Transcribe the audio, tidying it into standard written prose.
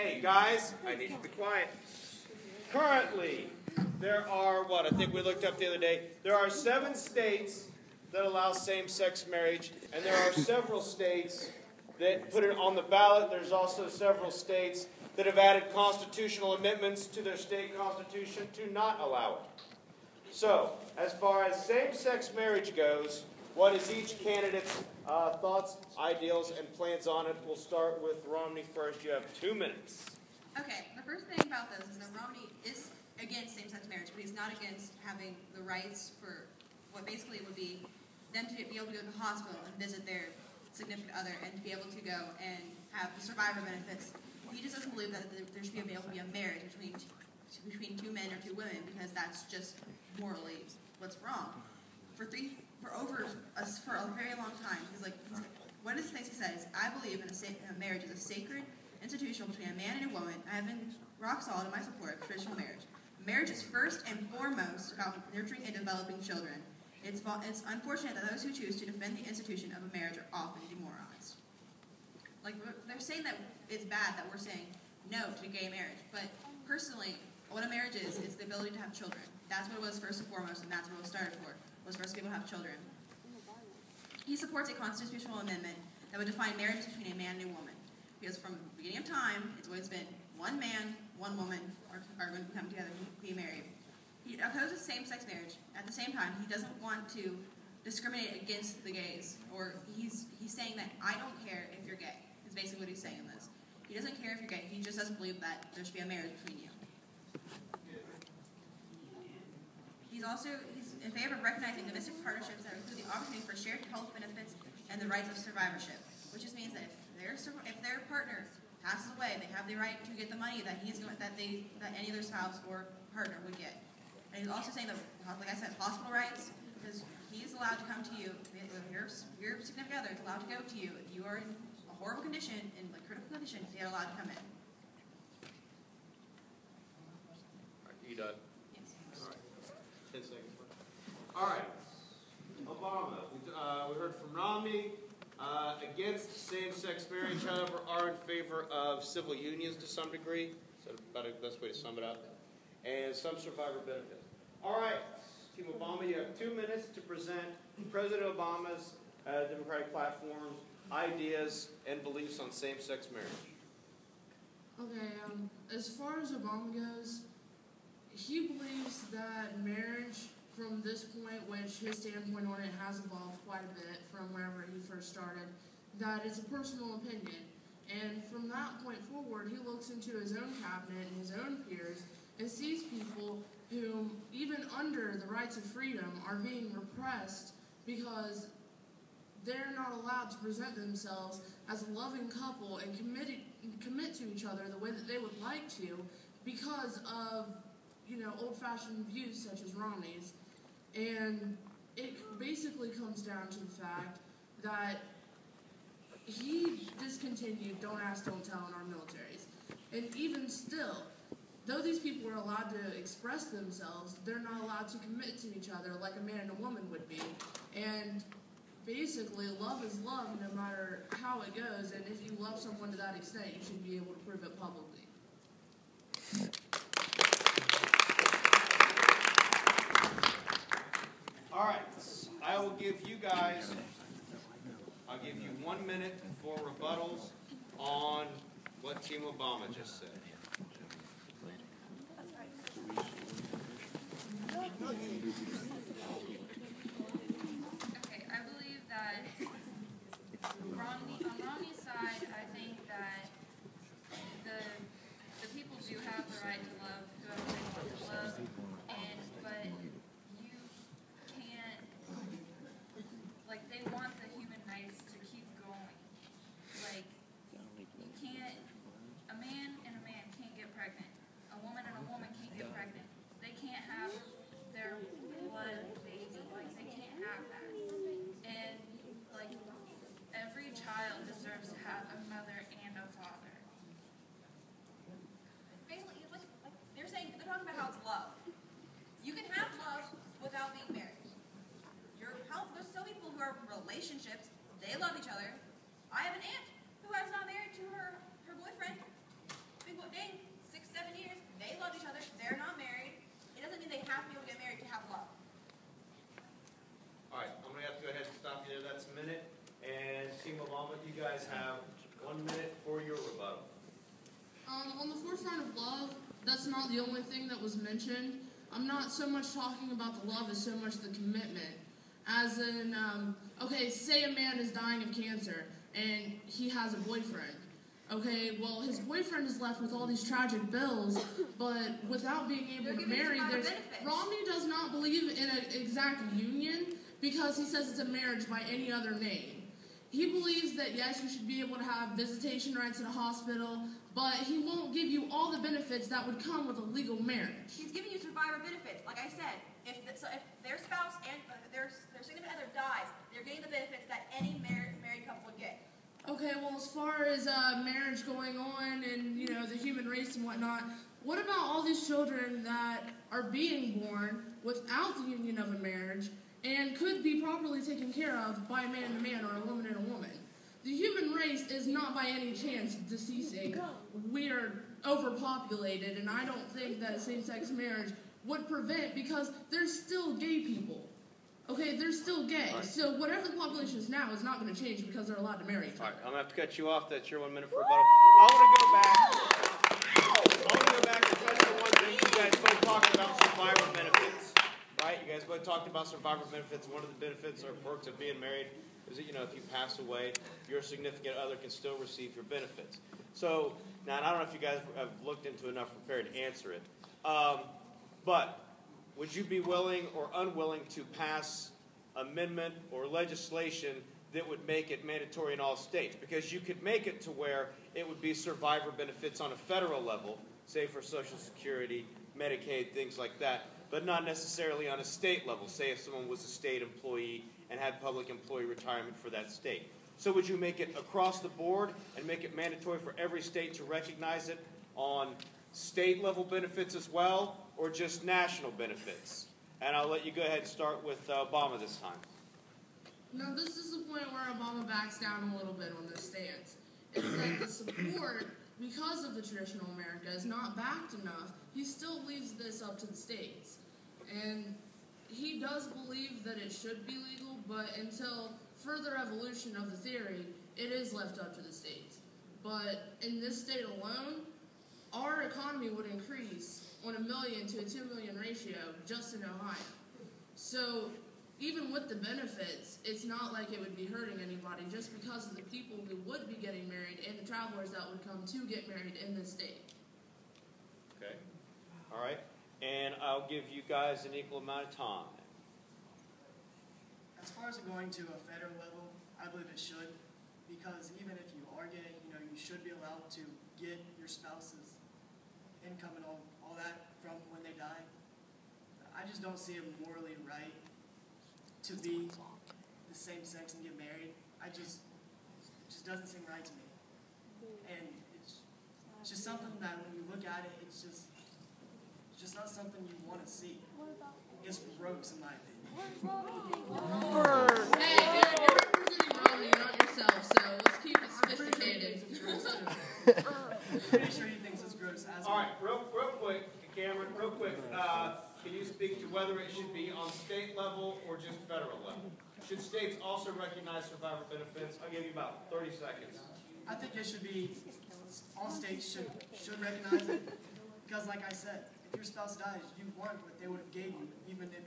Hey, guys, I need you to be quiet. Currently, there are, I think we looked up the other day, there are 7 states that allow same-sex marriage, and there are several states that put it on the ballot. There's also several states that have added constitutional amendments to their state constitution to not allow it. So, as far as same-sex marriage goes, what is each candidate's thoughts, ideals, and plans on it? We'll start with Romney first. You have 2 minutes. Okay, the first thing about this is that Romney is against same-sex marriage, but he's not against having the rights for what basically would be them to be able to go to the hospital and visit their significant other and to be able to go and have the survivor benefits. He just doesn't believe that there should be able to be a marriage between 2 men or 2 women, because that's just morally what's wrong. For a very long time, he's like, what is the things he says? I believe in a marriage is a sacred institution between a man and a woman. I have been rock solid in my support of traditional marriage. Marriage is first and foremost about nurturing and developing children. It's unfortunate that those who choose to defend the institution of a marriage are often demoralized. Like, they're saying that it's bad that we're saying no to gay marriage, but personally, what a marriage is the ability to have children. That's what it was first and foremost, and that's what it was started for, was for us to be able to have children. He supports a constitutional amendment that would define marriage between a man and a woman, because from the beginning of time, it's always been one man, one woman are going to come together and be married. He opposes same-sex marriage. At the same time, he doesn't want to discriminate against the gays, or he's saying that I don't care if you're gay, is basically what he's saying in this. He doesn't care if you're gay, he just doesn't believe that there should be a marriage between you. He's in favor of recognizing domestic partnerships that include the opportunity for shared health benefits and the rights of survivorship, which just means that if their partner passes away, they have the right to get the money that any other spouse or partner would get. And he's also saying that, like I said, hospital rights, because he's allowed to come to you. Your significant other is allowed to go to you. If you are in a horrible condition, in a critical condition, they're allowed to come in. Are you done? Yes. All right. 10 seconds. All right. Obama. We heard from Romney. Against same-sex marriage, however, are in favor of civil unions to some degree. So about the best way to sum it up. And some survivor benefits. All right, Team Obama, you have 2 minutes to present President Obama's Democratic platforms, ideas, and beliefs on same-sex marriage. Okay, as far as Obama goes, he believes that marriage from this point, which his standpoint on it has evolved quite a bit from wherever he first started, that is a personal opinion. And from that point forward, he looks into his own cabinet and his own peers and sees people who, even under the rights of freedom, are being repressed because they're not allowed to present themselves as a loving couple and commit to each other the way that they would like to because of, old-fashioned views such as Romney's. And it basically comes down to the fact that he discontinued Don't Ask, Don't Tell in our militaries. And even still, though these people are allowed to express themselves, they're not allowed to commit to each other like a man and a woman would be. And basically, love is love no matter how it goes, and if you love someone to that extent, you should be able to prove it publicly. All right, I will give you guys, I'll give you 1 minute for rebuttals on what Team Obama just said. Okay, I believe that on Romney's side, I think that the people do have the right to love whoever they want to love, but you can't, they want the human race to keep going. You can't, a man and a man can't get pregnant. A woman and a woman can't get pregnant. They can't have their blood baby. They can't have that. And, on the forefront of love, that's not the only thing that was mentioned. I'm not so much talking about the love as so much the commitment. As in, okay, say a man is dying of cancer and he has a boyfriend. Okay, well, his boyfriend is left with all these tragic bills, but without being able to marry, Romney does not believe in an exact union because he says it's a marriage by any other name. He believes that, yes, you should be able to have visitation rights at a hospital, but he won't give you all the benefits that would come with a legal marriage. He's giving you survivor benefits. Like I said, if their spouse and their significant other dies, they're getting the benefits that any married couple would get. Okay, well, as far as marriage going on and, you know, the human race and whatnot, what about all these children that are being born without the union of a marriage and could be properly taken care of by a man and a man or a woman and a woman? The human race is not by any chance deceasing. We are overpopulated, and I don't think that same-sex marriage would prevent, because there's still gay people. Okay, they're still gay. Right. So whatever the population is now is not going to change because they're allowed to marry each other. All right, I'm going to have to cut you off. That's your 1 minute for rebuttal. I want to go back and touch on one thing. You guys both talked about survivor benefits, right? You guys both talked about survivor benefits. One of the benefits or perks of being married is that, you know, if you pass away, your significant other can still receive your benefits. So, now, and I don't know if you guys have looked into enough prepared to answer it, but would you be willing or unwilling to pass amendment or legislation that would make it mandatory in all states? Because you could make it to where it would be survivor benefits on a federal level, say for Social Security, Medicaid, things like that, but not necessarily on a state level, say if someone was a state employee and had public employee retirement for that state. So would you make it across the board and make it mandatory for every state to recognize it on state level benefits as well, or just national benefits? And I'll let you go ahead and start with Obama this time. Now, this is the point where Obama backs down a little bit on this stance. Is that the support, because of the traditional America, is not backed enough. He still leaves this up to the states. And he does believe that it should be legal, but until further evolution of the theory, it is left up to the states. But in this state alone, our economy would increase on 1 million to a 2 million ratio just in Ohio. So even with the benefits, it's not like it would be hurting anybody just because of the people who would be getting married and the travelers that would come to get married in this state. Okay. All right. And I'll give you guys an equal amount of time. As far as going to a federal level, I believe it should, because even if you are gay, you know, you should be allowed to get your spouse's income and all that from when they die. I just don't see it morally right to be the same sex and get married. It just doesn't seem right to me. And it's just something that when you look at it, it's just not something you want to see. It's gross in my opinion. Hey, dude, you're representing Romney, not yourself, so let's keep it sophisticated. I'm pretty sure he thinks it's gross as well. All right, real quick, Cameron, real quick, can you speak to whether it should be on state level or just federal level? Should states also recognize survivor benefits? I'll give you about 30 seconds. I think it should be, all states should recognize it, because like I said, if your spouse dies, you want what they would have gave you, even if